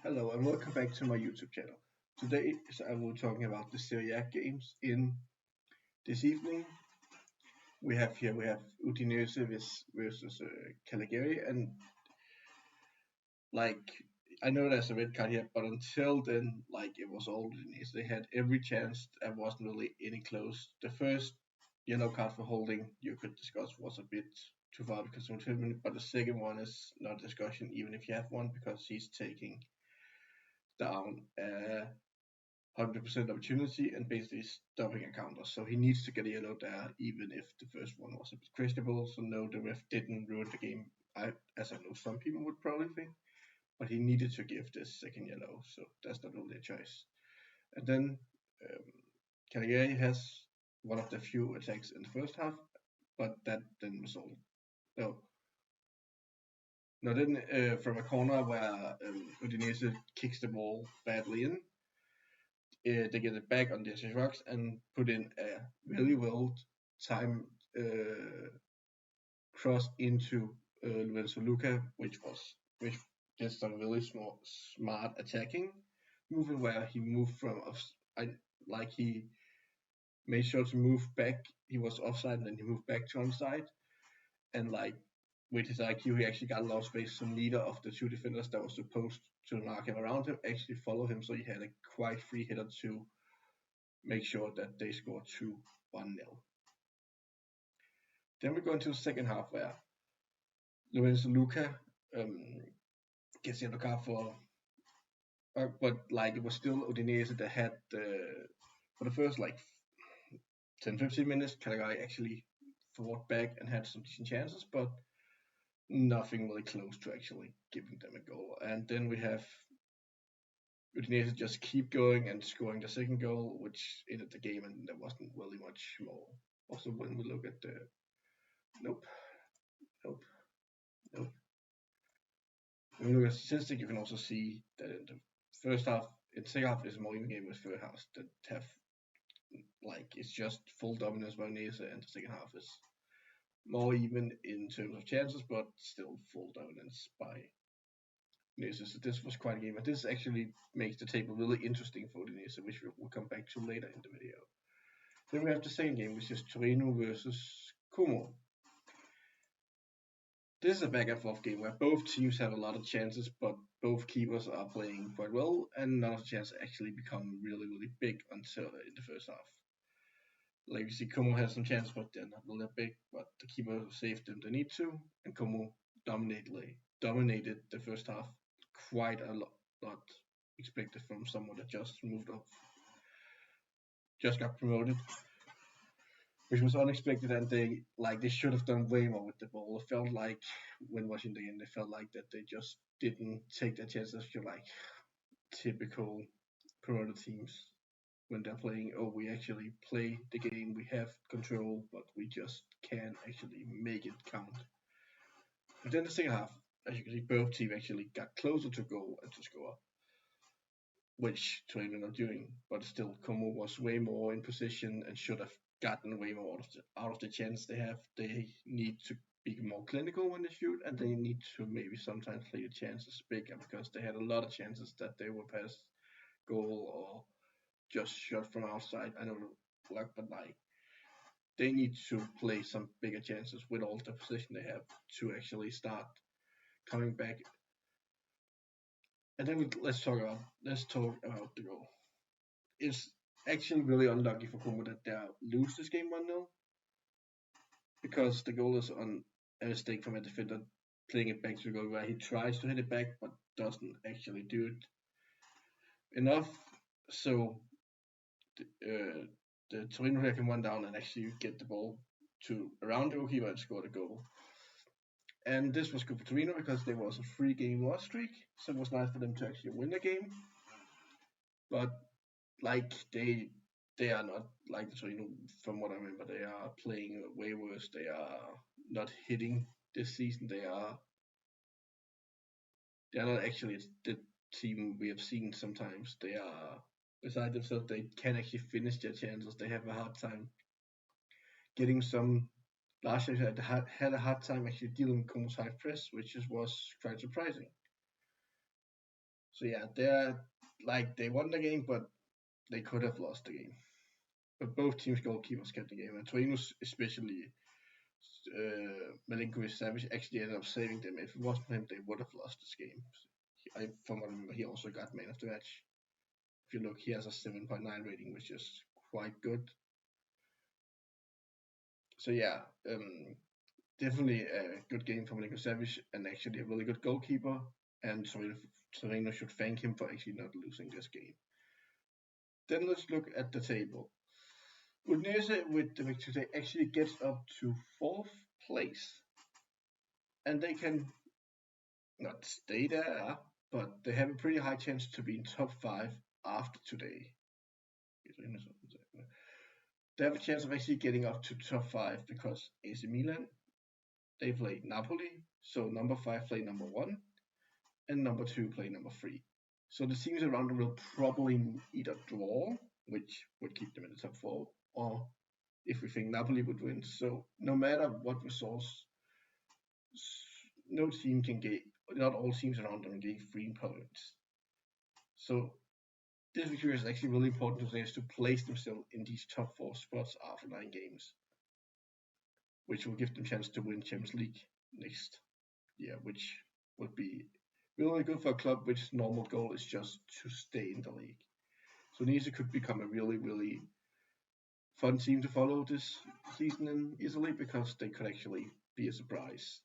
Hello and welcome back to my YouTube channel. Today I will be talking about the Serie games in this evening. We have Udinese versus Cagliari, and like I know there's a red card here, but until then, it was all Udinese. They had every chance. There wasn't really any close. The first yellow card for holding you could discuss was a bit too far because of 10 minutes, but the second one is not a discussion even if you have one because he's taking down 100% opportunity and basically stopping a counter. So he needs to get a yellow there, even if the first one was a bit questionable. So no, the ref didn't ruin the game, as I know some people would probably think. But he needed to give this second yellow, so that's not really a choice. And then Cagliari has one of the few attacks in the first half, but that didn't result. No, no. Then from a corner where Udinese kicks the ball badly in, they get it back on the rocks and put in a really well timed cross into Lorenzo Luca, which just a really smart attacking movement where he moved from he made sure to move back. He was offside and then he moved back to onside, and with his IQ, he actually got a lot of space. So neither of the two defenders that was supposed to mark him around him actually follow him. So he had a quite free hitter to make sure that they scored 2-1-0. Then we go into the second half where Lorenzo Luca gets the yellow card for, but it was still Udinese that had for the first 10-15 minutes, Cagliari actually fought back and had some decent chances, but nothing really close to actually giving them a goal. And then we have Udinese just keep going and scoring the second goal, which ended the game, and there wasn't really much more. Also, when we look at the nope. When you look at the statistic, you can also see that in the first half, in the second half, is a more even game with first half that have it's just full dominance by Udinese, and the second half is more even in terms of chances, but still full dominance by Udinese. So this was quite a game, and this actually makes the table really interesting for Udinese, which we'll come back to later in the video. Then we have the second game, which is Torino versus Como. This is a back and forth game where both teams have a lot of chances, but both keepers are playing quite well, and none of the chances actually become really, really big until in the first half. Like you see, Como has some chances, but they're not really that big. But the keeper saved them they need to, and Como dominated the first half quite a lot, not expected from someone that just moved up, just got promoted, which was unexpected, and they should have done way more with the ball. It felt like when watching the game, they felt like that they just didn't take their chances. Feel like typical promoted teams when they're playing. Oh, we actually play the game, we have control, but we just can't actually make it count. But then the second half, as you can see, both teams actually got closer to goal and to score, which Torino not doing. But still, Como was way more in position and should have gotten way more out of the chance they have. They need to be more clinical when they shoot, and they need to maybe sometimes play the chances bigger because they had a lot of chances that they were past goal or just shot from outside. I know luck, but they need to play some bigger chances with all the position they have to actually start coming back. And then let's talk about the goal. It's actually really unlucky for Como that they lose this game 1-0 because the goal is on a mistake from a defender playing it back to the goal where he tries to hit it back but doesn't actually do it enough. So the Torino player can run down and actually get the ball to around the goalkeeper and score the goal. And this was good for Torino because there was a 3-game loss streak, so it was nice for them to actually win the game. But they are not like the Torino, from what I remember. They are playing way worse. They are not hitting this season. They are not actually the team we have seen sometimes. They are beside themselves. They can actually finish their chances. They have a hard time getting some. Last year had a hard time actually dealing with Como's high press, which was quite surprising. So yeah, they won the game, but they could have lost the game. But both teams' goalkeepers kept the game, and Torino's especially Milinkovic-Savic actually ended up saving them. If it wasn't for him, they would have lost this game. From what I remember, he also got man of the match. If you look, he has a 7.9 rating, which is quite good. So yeah, definitely a good game for Milinkovic-Savic, and actually a really good goalkeeper. And Torino should thank him for actually not losing this game. Then let's look at the table. Udinese with the victory today actually gets up to 4th place, and they can not stay there, but they have a pretty high chance to be in top 5 after today. They have a chance of actually getting up to top 5 because AC Milan, they play Napoli, so number 5 play number 1, and number 2 play number 3. So the teams around them will probably either draw, which would keep them in the top 4, or if we think Napoli would win. So no matter what results, no team can get, not all teams around them can get 3 points. So this victory is actually really important to players to place themselves in these top 4 spots after 9 games, which will give them a chance to win Champions League next year, which would be really good for a club which normal goal is just to stay in the league. So Nice could become a really, really fun team to follow this season in Italy because they could actually be a surprise.